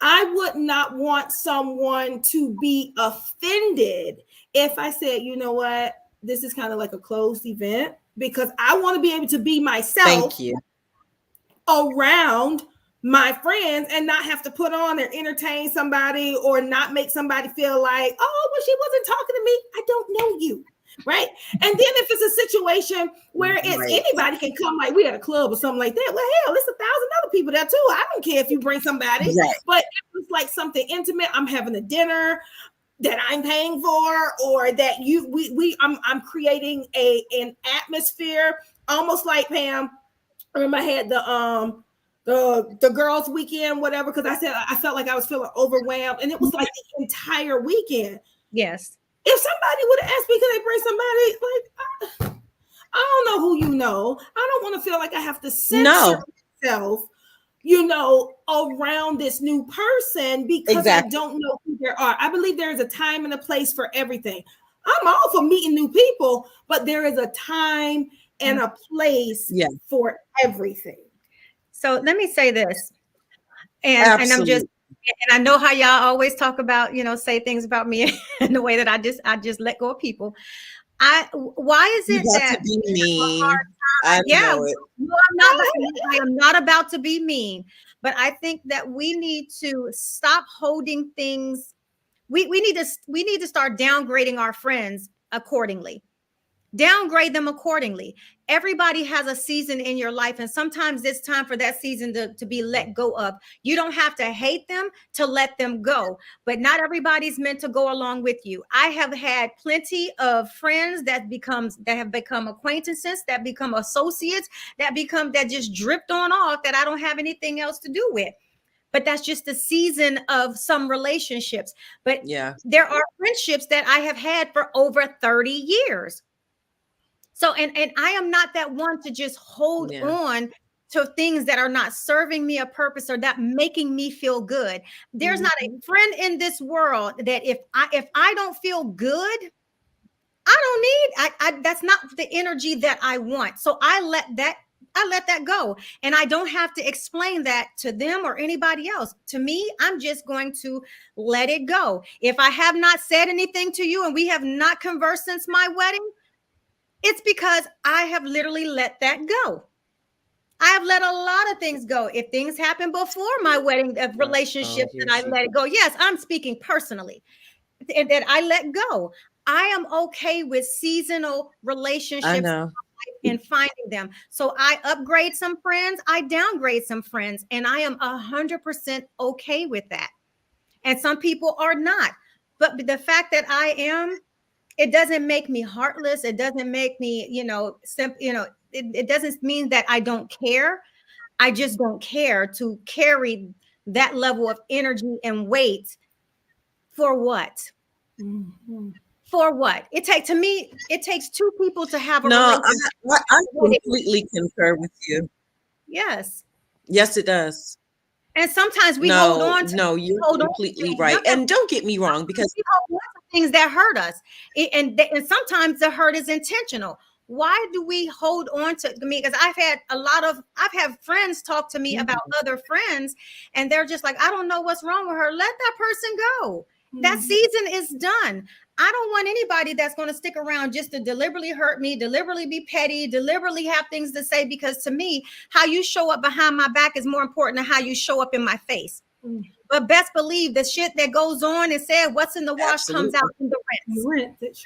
I would not want someone to be offended if I said, you know what, this is kind of like a closed event, because I want to be able to be myself around my friends and not have to put on or entertain somebody or not make somebody feel like, oh, well, she wasn't talking to me. I don't know you. Right. And then if it's a situation where it's anybody can come, like we at a club or something like that, well, hell, it's 1,000 other people there too. I don't care if you bring somebody, but if it's like something intimate, I'm having a dinner that I'm paying for, or that I'm creating an atmosphere, almost like Pam. I remember I had the girls' weekend, whatever, because I said I felt like I was feeling overwhelmed, and it was like the entire weekend. Yes. If somebody would have asked me, could they bring somebody? Like, I don't know who you know. I don't want to feel like I have to censor myself, around this new person because I don't know who they are. I believe there is a time and a place for everything. I'm all for meeting new people, but there is a time and a place for everything. So let me say this, and I'm just, and I know how y'all always talk about, say things about me in the way that I just let go of people. Why is it that to be mean? I know it. No, I am not about to be mean, but I think that we need to stop holding things. We need to start downgrading our friends accordingly. Downgrade them accordingly. Everybody has a season in your life, and sometimes it's time for that season to be let go of. You don't have to hate them to let them go, but not everybody's meant to go along with you. I have had plenty of friends that have become acquaintances, that become associates, that just dripped on off, that I don't have anything else to do with. But that's just the season of some relationships. But there are friendships that I have had for over 30 years. So, and I am not that one to just hold on to things that are not serving me a purpose or not making me feel good. There's not a friend in this world that if I don't feel good, I don't need, that's not the energy that I want. So I let that go. And I don't have to explain that to them or anybody else. To me, I'm just going to let it go. If I have not said anything to you and we have not conversed since my wedding, it's because I have literally let that go. I have let a lot of things go. If things happened before my wedding, of relationships that I let it go. Yes, I'm speaking personally. That I let go. I am okay with seasonal relationships and finding them. So I upgrade some friends, I downgrade some friends, and I am 100% okay with that. And some people are not. But the fact that I am, it doesn't make me heartless. It doesn't make me, it doesn't mean that I don't care. I just don't care to carry that level of energy and weight for what? Mm-hmm. For what? It takes two people to have a relationship. I completely concur with you. Yes. Yes, it does. And sometimes we hold on to. No, you're completely right. And don't get me wrong, because we hold on to things that hurt us, and sometimes the hurt is intentional. Why do we hold on to me? Because I've had friends talk to me about other friends, and they're just like, I don't know what's wrong with her. Let that person go. That season is done. I don't want anybody that's going to stick around just to deliberately hurt me, deliberately be petty, deliberately have things to say, because to me, how you show up behind my back is more important than how you show up in my face. But best believe the shit that goes on and said, what's in the wash comes out in the rinse.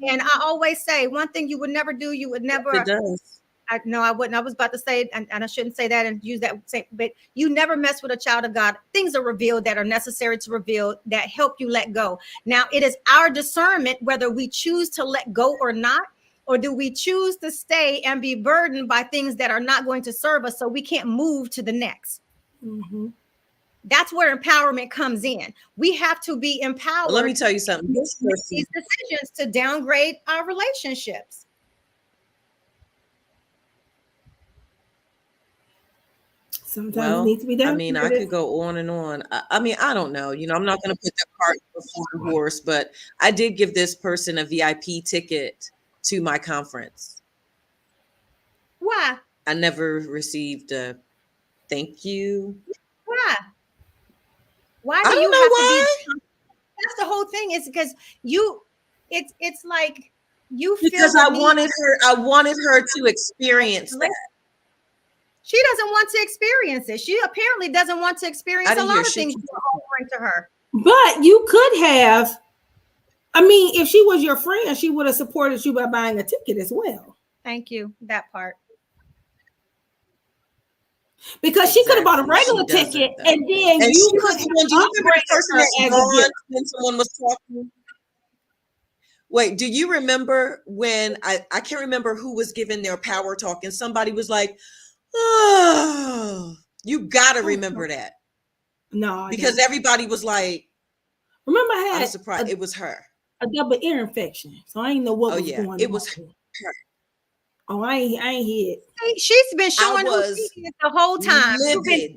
And I always say, one thing you would never do, you would never. It does. I wouldn't. I was about to say, and I shouldn't say that and use that same, but you never mess with a child of God. Things are revealed that are necessary to reveal, that help you let go. Now, it is our discernment whether we choose to let go or not, or do we choose to stay and be burdened by things that are not going to serve us, so we can't move to the next. Mm-hmm. That's where empowerment comes in. We have to be empowered. Well, let me tell you something. These decisions to downgrade our relationships. Sometimes it needs to be done. I mean, I could go on and on. I mean, I don't know. You know, I'm not going to put the cart before the horse, but I did give this person a VIP ticket to my conference. Why? I never received a thank you. Why? Why do you have to be? That's the whole thing. Is because it's like you feel because I wanted her to experience that. She doesn't want to experience it. She apparently doesn't want to experience a lot of things you're offering to her. But you could have. I mean, if she was your friend, she would have supported you by buying a ticket as well. Thank you. That part. Because she could have bought a regular ticket, and then you could when someone was talking. Wait, do you remember when I can't remember who was giving their power talk, and somebody was like, "Oh, you gotta remember that." No, because everybody was like, "Remember, I had." I'm surprised it was her. A double ear infection, so I didn't know what was going on. It was her. Oh, I ain't hear it. She's been showing who she is the whole time. Livid.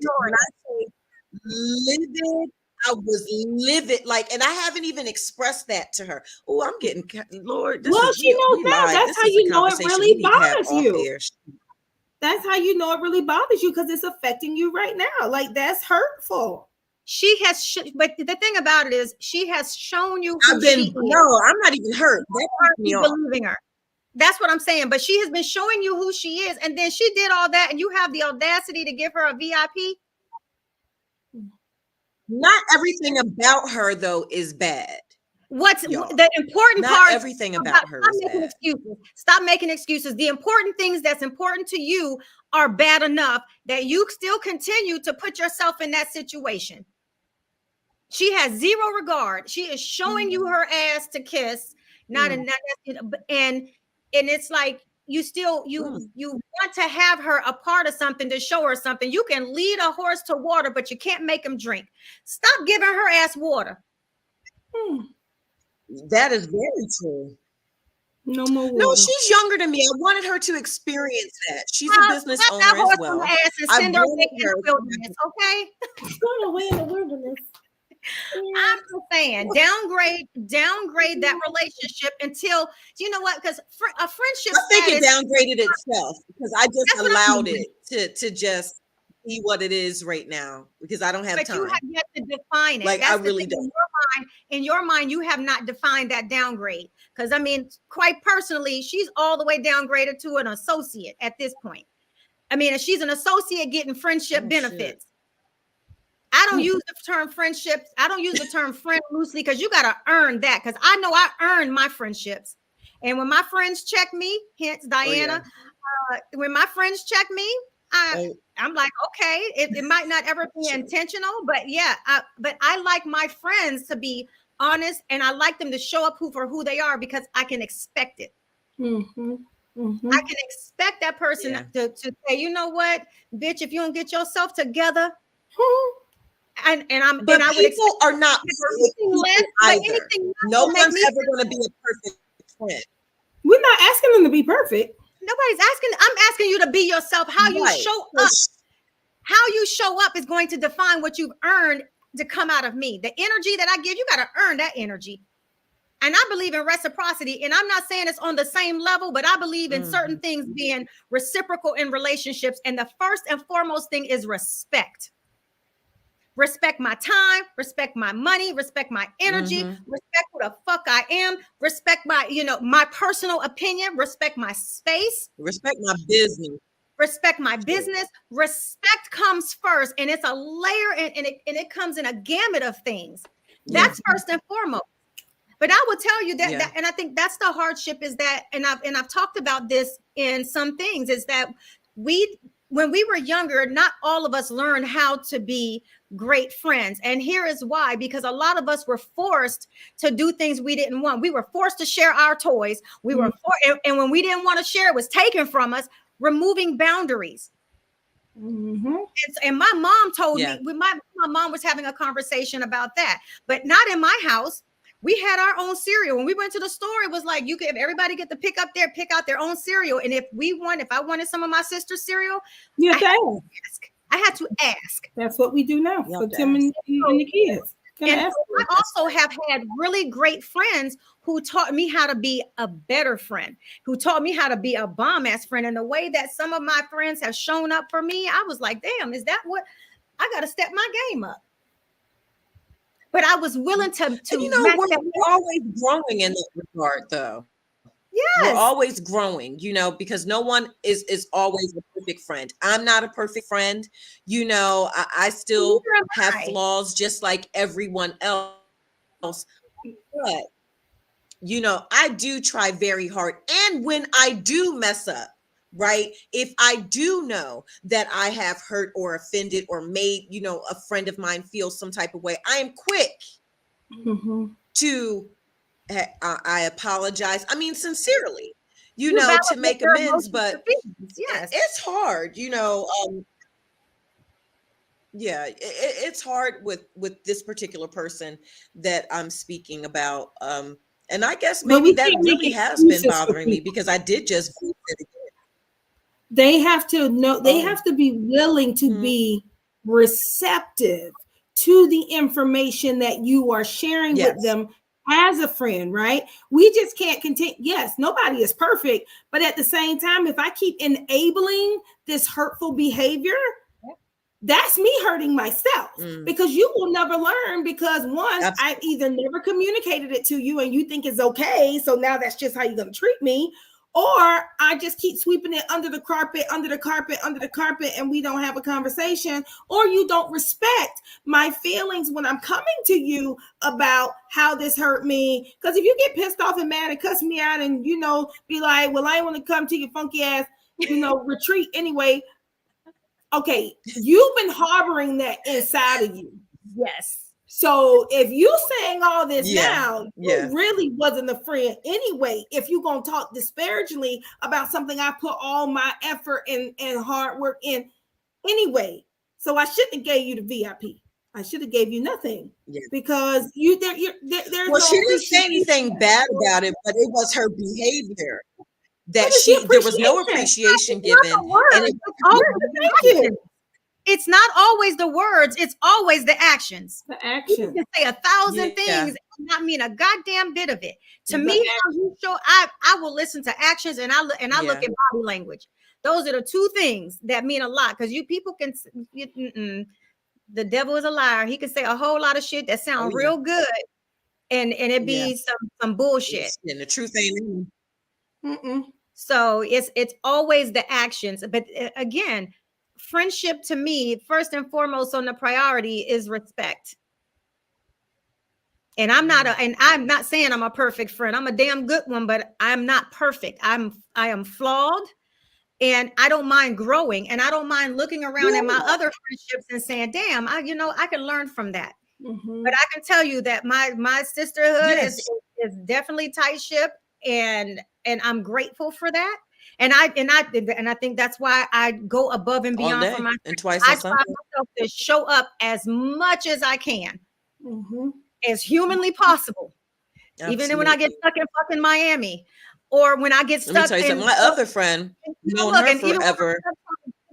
Livid. I was livid, like, and I haven't even expressed that to her. Oh, I'm getting Lord. She knows that. That's how you know it really bothers you. That's how you know it really bothers you, because it's affecting you right now. Like, that's hurtful. She has, but the thing about it is, she has shown you. No, I'm not even hurt. That hurt me off. Believing her. That's what I'm saying. But she has been showing you who she is, and then she did all that, and you have the audacity to give her a VIP. Not everything about her, though, is bad. What's the important part? Everything about her is bad. Stop making excuses. The important things that's important to you are bad enough that you still continue to put yourself in that situation. She has zero regard. She is showing you her ass to kiss, and it's like you want to have her a part of something, to show her something. You can lead a horse to water, but you can't make him drink. Stop giving her ass water. That is very true. No more water. No, she's younger than me. I wanted her to experience that. She's a business owner as well. Send her away in the wilderness, okay? Go away in the wilderness. I'm just saying, downgrade that relationship until, you know what? Because a friendship. I think it downgraded itself, because I just allowed it to just be what it is right now, because I don't have time. But you have yet to define it. Like, I really don't. In your mind, you have not defined that downgrade. Because I mean, quite personally, she's all the way downgraded to an associate at this point. I mean, she's an associate getting friendship benefits. Shit. I don't use the term friendships. I don't use the term friend loosely, because you got to earn that. Because I know I earned my friendships. And when my friends check me, hence Diana, when my friends check me, I'm like, okay, it might not ever be intentional, but but I like my friends to be honest, and I like them to show up for who they are, because I can expect it. I can expect that person to say, you know what, bitch, if you don't get yourself together, and I'm. But I people are not less, either. No one's ever going to be a perfect friend. We're not asking them to be perfect. Nobody's asking. I'm asking you to be yourself. How you show up. How you show up is going to define what you've earned to come out of me. The energy that I give, you got to earn that energy. And I believe in reciprocity. And I'm not saying it's on the same level, but I believe in certain things being reciprocal in relationships. And the first and foremost thing is respect. Respect my time, respect my money, respect my energy, respect who the fuck I am, respect my, my personal opinion, respect my space. Respect my business. Respect my business. Respect comes first, and it's a layer, and it comes in a gamut of things. That's first and foremost. But I will tell you that, and I think that's the hardship, is that, and I've talked about this in some things, is that when we were younger, not all of us learned how to be great friends. And here is why, because a lot of us were forced to do things we didn't want. We were forced to share our toys. We were and when we didn't want to share, it was taken from us. Removing boundaries. And my mom told me, my mom was having a conversation about that, but not in my house. We had our own cereal. When we went to the store, it was like, everybody get to pick out their own cereal. And if I wanted some of my sister's cereal, I had to ask. That's what we do now for Tim and the kids. And I also have had really great friends who taught me how to be a better friend, who taught me how to be a bomb-ass friend. And the way that some of my friends have shown up for me, I was like, damn, is that what I got to step my game up? But I was willing to and we're always growing in that regard, though. Yes. We're always growing, because no one is always a perfect friend. I'm not a perfect friend. I still have flaws just like everyone else. But, I do try very hard. And when I do mess up, right? If I do know that I have hurt or offended or made, a friend of mine feel some type of way, I am quick to I apologize. I mean, sincerely, to make amends, but it's hard, it's hard with this particular person that I'm speaking about. And I guess maybe that really has been bothering me because I did just voice it again. They have to know, they have to be willing to be receptive to the information that you are sharing with them as a friend, right? We just can't continue. Yes, nobody is perfect, but at the same time, if I keep enabling this hurtful behavior, that's me hurting myself because you will never learn because one, I either never communicated it to you and you think it's okay. So now that's just how you're going to treat me. Or I just keep sweeping it under the carpet, and we don't have a conversation, or you don't respect my feelings when I'm coming to you about how this hurt me. Because if you get pissed off and mad and cuss me out and, be like, well, I want to come to your funky ass, retreat anyway. Okay, you've been harboring that inside of you. Yes. So if you saying all this now, you really wasn't a friend anyway. If you're going to talk disparagingly about something I put all my effort and hard work in anyway. So I shouldn't have gave you the VIP. I should have gave you nothing because there's well, she didn't say anything bad about it, but it was her behavior that there was no appreciation given. And it's not always the words, it's always the actions. The actions. You can say 1,000 things and not mean a goddamn bit of it. To me, how you show, I will listen to actions and I look at body language. Those are the two things that mean a lot because people can. The devil is a liar. He can say a whole lot of shit that sound real good, and it be some bullshit. And the truth ain't. So it's always the actions, but again. Friendship to me, first and foremost on the priority is respect. And I'm not saying I'm a perfect friend. I'm a damn good one, but I'm not perfect. I am flawed and I don't mind growing and I don't mind looking around at my other friendships and saying, damn, I can learn from that. But I can tell you that my sisterhood is definitely tight ship and I'm grateful for that. And I think that's why I go above and beyond for my and twice. I try myself to show up as much as I can, as humanly possible. Absolutely. Even when I get stuck in fucking Miami, or when I get stuck in my other friend, known her forever.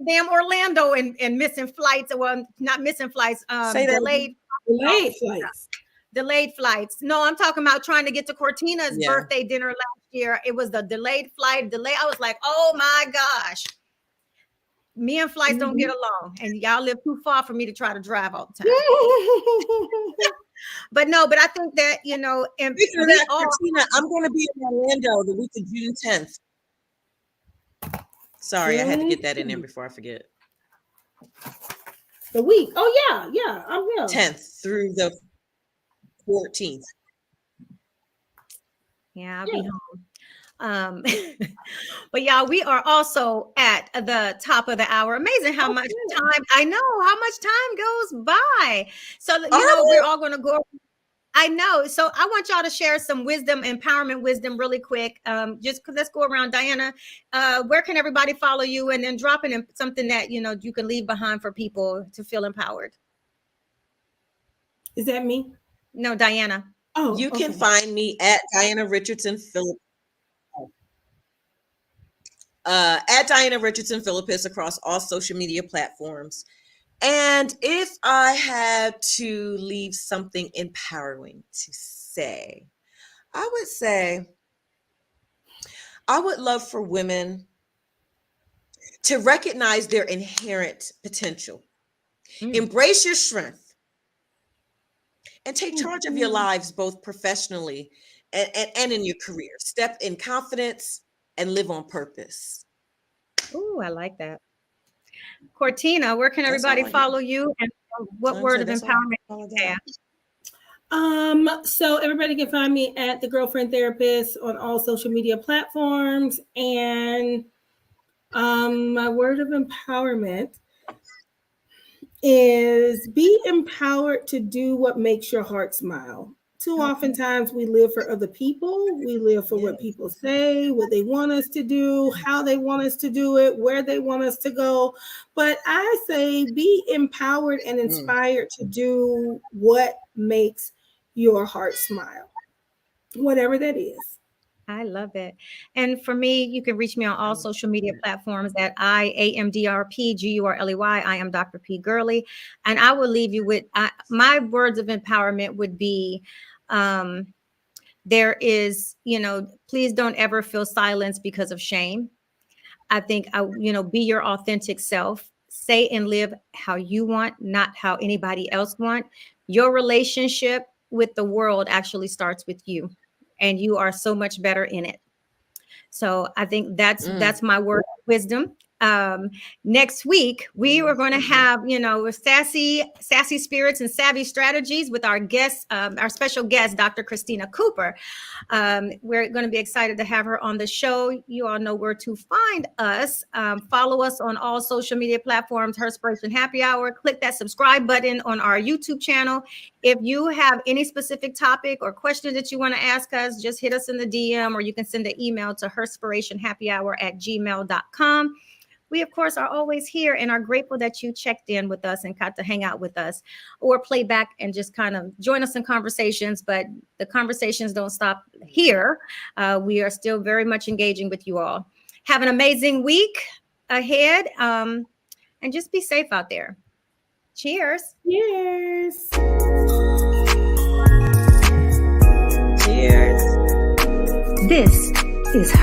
Damn Orlando and missing flights. Well, not missing flights. Delayed flights. Delayed flights. No, I'm talking about trying to get to Cortina's birthday dinner last year. It was the delayed flight. I was like, oh my gosh. Me and flights don't get along. And y'all live too far for me to try to drive all the time. But I think that, and Cortina, I'm going to be in Orlando the week of June 10th. Sorry, I had to get that in there before I forget. The week. Oh, yeah. I'm here. 10th through the 14th. Yeah, I'll be home. But y'all, we are also at the top of the hour. Amazing how much time, I know how much time goes by. So, we're all going to go. I know. So I want y'all to share some wisdom, empowerment wisdom really quick. Just let's go around. Diana, where can everybody follow you? And then dropping in something that, you can leave behind for people to feel empowered. Is that me? No, Diana. Oh, you can find me at Diana Richardson Phillips. At Diana Richardson Philippus across all social media platforms. And if I had to leave something empowering to say, I would say I would love for women to recognize their inherent potential, embrace your strength, and take charge of your lives, both professionally and in your career. Step in confidence and live on purpose. Ooh, I like that. Cortina, where can everybody follow you, and what word of empowerment do you have? So everybody can find me at The Girlfriend Therapist on all social media platforms. And my word of empowerment is be empowered to do what makes your heart smile. Too oftentimes we live for other people. We live for what people say, what they want us to do, how they want us to do it, where they want us to go. But I say be empowered and inspired to do what makes your heart smile, whatever that is. I love it. And for me, you can reach me on all social media platforms at IAMDRPGURLEY. I am Dr. P. Gurley. And I will leave you with my words of empowerment would be there is, please don't ever feel silence because of shame. I think, be your authentic self. Say and live how you want, not how anybody else want. Your relationship with the world actually starts with you. And you are so much better in it. So I think that's my word of wisdom. Next week, we are going to have, sassy spirits and savvy strategies with our guest, our special guest, Dr. Christina Cooper. We're going to be excited to have her on the show. You all know where to find us. Follow us on all social media platforms, Herspiration Happy Hour. Click that subscribe button on our YouTube channel. If you have any specific topic or question that you want to ask us, just hit us in the DM, or you can send an email to herspirationhappyhour@gmail.com. We, of course, are always here and are grateful that you checked in with us and got to hang out with us or play back and just kind of join us in conversations. But the conversations don't stop here. We are still very much engaging with you all. Have an amazing week ahead, and just be safe out there. Cheers. Cheers. Cheers. This is